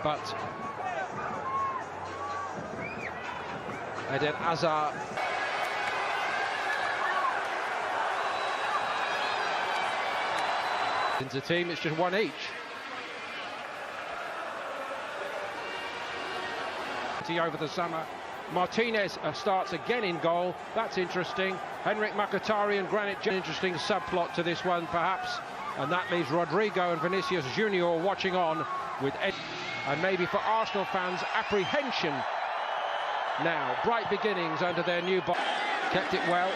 but Eden Hazard. Into the team, it's just one each. Over the summer, Martinez starts again in goal. That's interesting. Henrik Mkhitaryan, Granit, interesting subplot to this one, perhaps. And that leaves Rodrigo and Vinicius Junior watching on with Ed. And maybe for Arsenal fans, apprehension now. Bright beginnings under their new boss. Kept it well.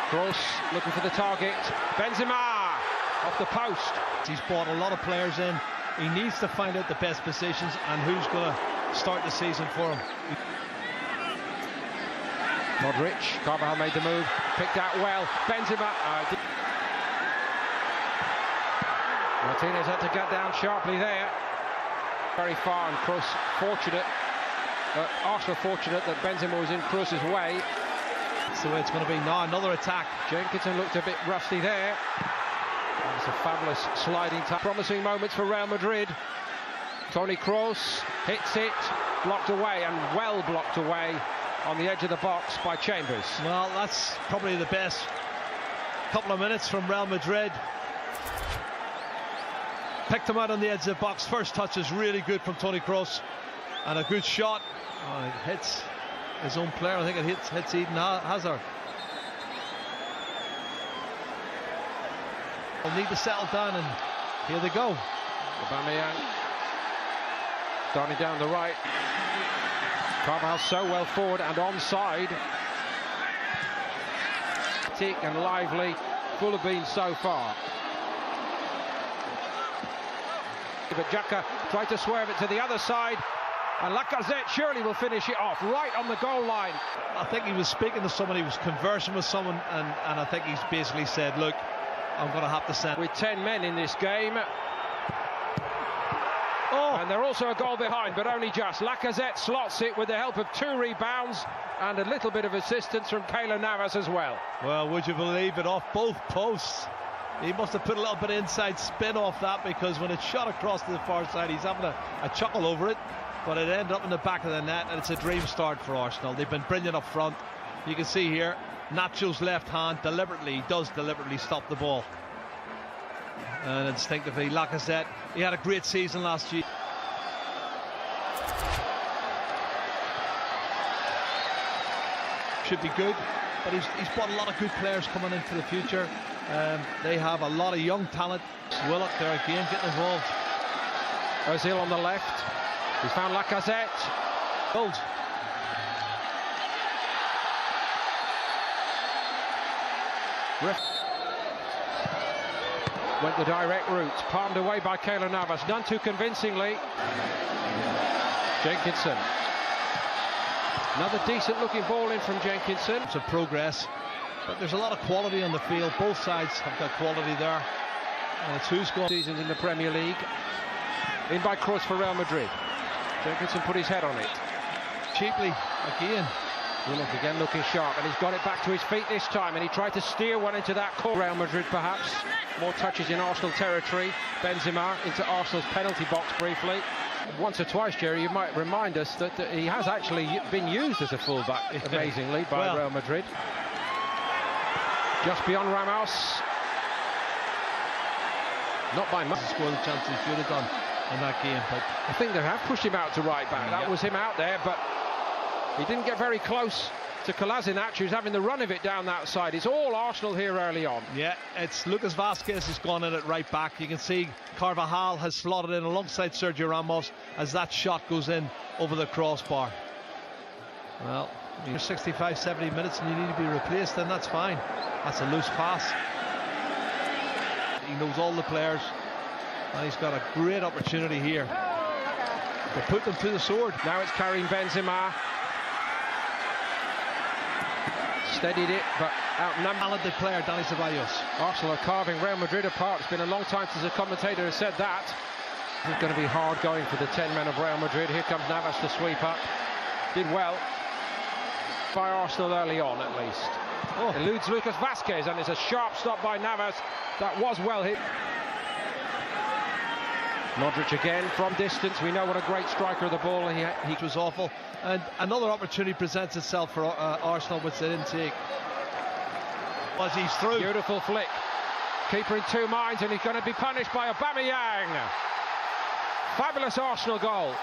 Kroos looking for the target. Benzema off the post. He's brought a lot of players in. He needs to find out the best positions and who's going to start the season for him. Modric, Carvajal made the move, picked out well. Benzema. Martinez had to get down sharply there. Very far, and Kroos fortunate. Arsenal fortunate that Benzema was in Kroos's way. That's the way it's going to be now. Another attack. Jenkinson looked a bit rusty there. It's a fabulous sliding tackle. Promising moments for Real Madrid. Toni Kroos hits it, blocked away, and well blocked away on the edge of the box by Chambers. Well, that's probably the best couple of minutes from Real Madrid. Picked him out on the edge of the box. First touch is really good from Toni Kroos, and a good shot. Oh, it hits his own player. I think it hits Eden Hazard. They'll need to settle down, and here they go. Aubameyang starting down the right. Carvajal so well forward and onside. Tick and lively, full of beans so far. But Xhaka tried to swerve it to the other side, and Lacazette surely will finish it off right on the goal line. I think he was speaking to someone, he was conversing with someone, and I think he's basically said, look, I'm going to have to send. With 10 men in this game. Oh. And they're also a goal behind, but only just. Lacazette slots it with the help of 2 rebounds and a little bit of assistance from Keylor Navas as well. Well, would you believe it, off both posts. He must have put a little bit of inside spin off that, because when it's shot across to the far side, he's having a chuckle over it, but it ended up in the back of the net, and it's a dream start for Arsenal. They've been brilliant up front. You can see here, Nacho's left hand does deliberately stop the ball. And instinctively, Lacazette, he had a great season last year. Should be good, but he's brought a lot of good players coming in for the future. They have a lot of young talent. Willock there again getting involved. Ozil on the left. He's found Lacazette. Gold. Went the direct route, palmed away by Keylor Navas, none too convincingly. Jenkinson. Another decent looking ball in from Jenkinson. It's a progress, but there's a lot of quality on the field. Both sides have got quality there. And it's who's going seasons in the Premier League. In by Kroos for Real Madrid. Jenkinson put his head on it. Cheaply, again. Willock again looking sharp, and he's got it back to his feet this time, and he tried to steer one into that corner. Real Madrid perhaps. More touches in Arsenal territory. Benzema into Arsenal's penalty box briefly. Once or twice, Jerry, you might remind us that he has actually been used as a fullback, amazingly, by Real Madrid. Just beyond Ramos. Not by much. Scored the chance he should have done in that game, but I think they have pushed him out to right back. That was him out there, but he didn't get very close to Kolasinac, who's having the run of it down that side. It's all Arsenal here early on. Yeah, it's Lucas Vazquez has gone in at right back. You can see Carvajal has slotted in alongside Sergio Ramos as that shot goes in over the crossbar. Well, you're 65, 70 minutes and you need to be replaced, then that's fine. That's a loose pass. He knows all the players, and he's got a great opportunity here to put them to the sword. Now it's Karim Benzema. Steadied it, but outnumbered. Talented player, Dani Ceballos. Arsenal are carving Real Madrid apart. It's been a long time since a commentator has said that. It's going to be hard going for the 10 men of Real Madrid. Here comes Navas to sweep up. Did well by Arsenal early on, at least. Oh. Eludes Lucas Vazquez, and it's a sharp stop by Navas. That was well hit. Modric again from distance. We know what a great striker of the ball he was awful. And another opportunity presents itself for Arsenal, which they didn't take. Was he's through. Beautiful flick. Keeper in two minds, and he's going to be punished by Aubameyang. Fabulous Arsenal goal.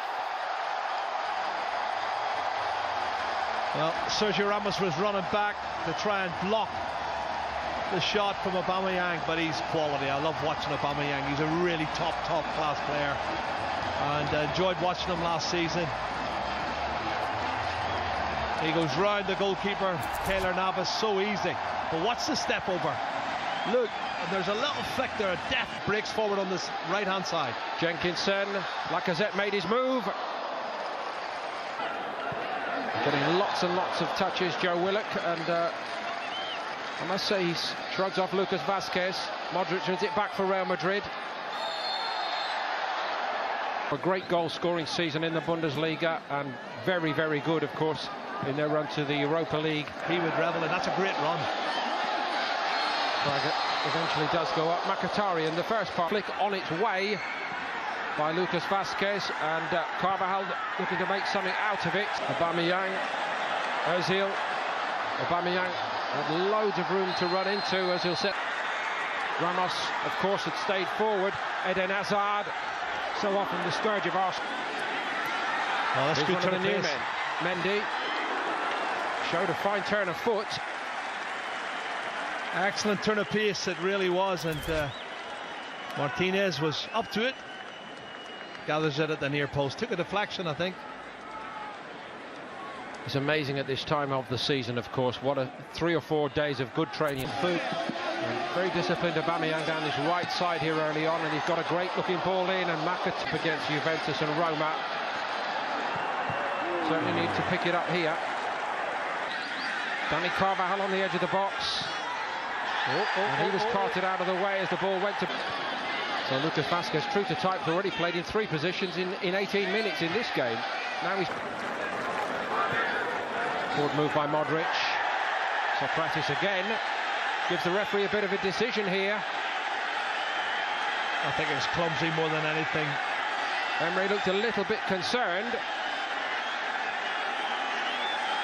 Well, Sergio Ramos was running back to try and block the shot from Aubameyang, but he's quality. I love watching Aubameyang. He's a really top class player, and enjoyed watching him last season. He goes round the goalkeeper, Keylor Navas, so easy. But watch the step over. Look, there's a little flick there. A deft breaks forward on this right-hand side. Jenkinson, Lacazette made his move. Getting lots and lots of touches, Joe Willock, and I must say he shrugs off Lucas Vazquez. Modric wins it back for Real Madrid. A great goal-scoring season in the Bundesliga, and very, very good, of course, in their run to the Europa League. He would revel in. That's a great run. Flag eventually does go up. Mkhitaryan, the first part, flick on its way by Lucas Vazquez, and Carvajal looking to make something out of it. Aubameyang, Ozil. Aubameyang had loads of room to run into. Ozil set. Ramos, of course, had stayed forward. Eden Hazard, so often the scourge of Arsenal. Oh, that's good one of the new men. Mendy showed a fine turn of foot. Excellent turn of pace, it really was, and Martinez was up to it. Gathers it at the near post. Took a deflection, I think. It's amazing at this time of the season, of course. What a 3 or 4 days of good training. Food. And very disciplined Aubameyang down this right side here early on, and he's got a great looking ball in, and Mkhitaryan against Juventus and Roma. Certainly need to pick it up here. Dani Carvajal on the edge of the box. And he was carted out of the way as the ball went to... So Lucas Vazquez, true to type, has already played in 3 positions in 18 minutes in this game. Now he's... Forward move by Modric. Socrates again. Gives the referee a bit of a decision here. I think it was clumsy more than anything. Emery looked a little bit concerned.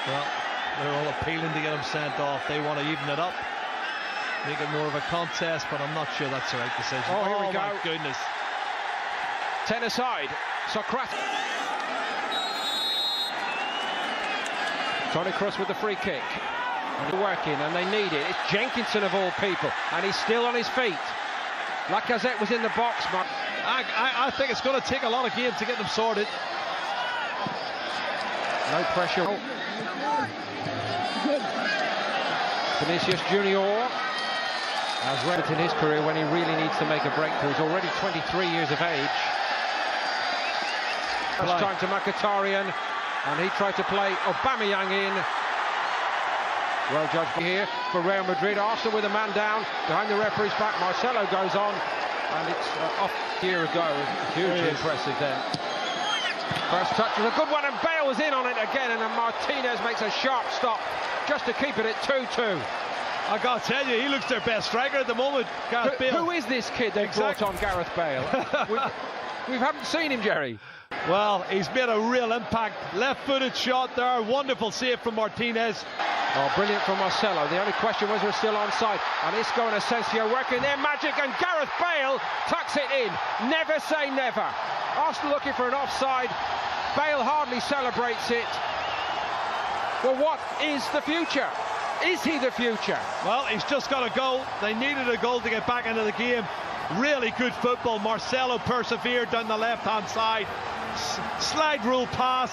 Well, they're all appealing to get him sent off. They want to even it up, make it more of a contest, but I'm not sure that's the right decision. Oh, here we go. My goodness. 10 aside. Socrates. Toni Kroos with the free kick. And they're working, and they need it. It's Jenkinson of all people, and he's still on his feet. Lacazette was in the box, but I think it's going to take a lot of games to get them sorted. No pressure. Oh. Vinicius Junior has read it in his career when he really needs to make a breakthrough. He's already 23 years of age. First time to Mkhitaryan, and he tried to play Aubameyang in. Well judged here for Real Madrid. Arsenal with a man down behind the referee's back. Marcelo goes on, and it's off a year ago. Hugely impressive then. First touch was a good one, and Bale was in on it again, and then Martinez makes a sharp stop just to keep it at 2-2. I gotta tell you, he looks their best striker at the moment, Gareth Bale. Who is this kid they've brought on, Gareth Bale? we haven't seen him, Jerry. Well, he's made a real impact. Left-footed shot there, wonderful save from Martinez. Oh, brilliant from Marcelo. The only question was we're still onside. And Isco and Asensio working their magic, and Gareth Bale tucks it in. Never say never. Arsenal looking for an offside. Bale hardly celebrates it. Well, what is the future? Is he the future? Well, he's just got a goal. They needed a goal to get back into the game. Really good football. Marcelo persevered down the left-hand side. Slide rule pass.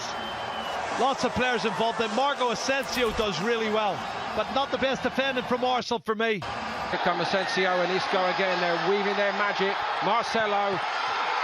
Lots of players involved. Then Marco Asensio does really well, but not the best defending from Arsenal for me. Here come Asensio and Isco again. They're weaving their magic. Marcelo,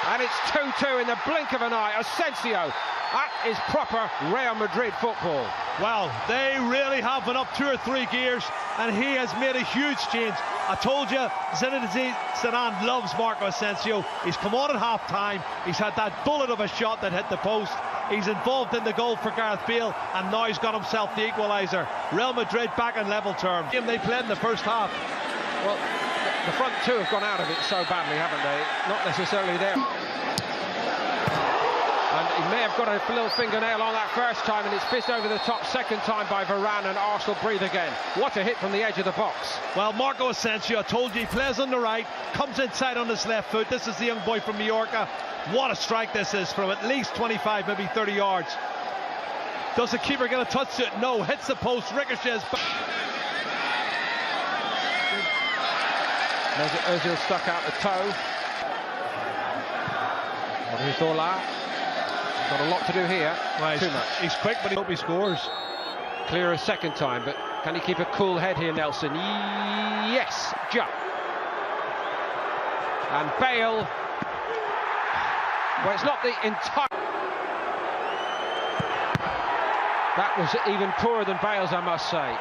and it's 2-2 in the blink of an eye. Asensio. That is proper Real Madrid football. Well, they really have went up 2 or 3 gears, and he has made a huge change. I told you, Zinedine Zidane loves Marco Asensio. He's come on at half-time. He's had that bullet of a shot that hit the post. He's involved in the goal for Gareth Bale, and now he's got himself the equaliser. Real Madrid back in level terms. They played in the first half. Well, the front two have gone out of it so badly, haven't they? Not necessarily there. may have got a little fingernail on that first time, and it's fizzed over the top second time by Varane, and Arsenal breathe again. What a hit from the edge of the box. Well, Marco Asensio, I told you, he plays on the right, comes inside on his left foot. This is the young boy from Mallorca. What a strike this is from at least 25, maybe 30 yards. Does the keeper get a touch to it? No, hits the post, ricochets. Ozil stuck out the toe. Odriozola. Got a lot to do here. Right, too much. He's quick, but he hope he scores. Clear a second time, but can he keep a cool head here, Nelson? Yes, jump. And Bale. Well, it's not the entire. That was even poorer than Bale's, I must say.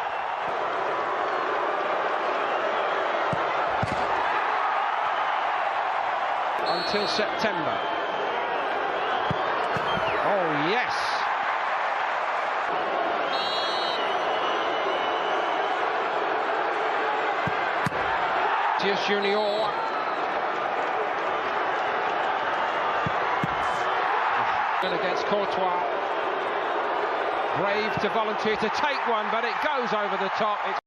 Until September. Oh, yes. Vinicius Junior. Against Courtois. Brave to volunteer to take one, but it goes over the top.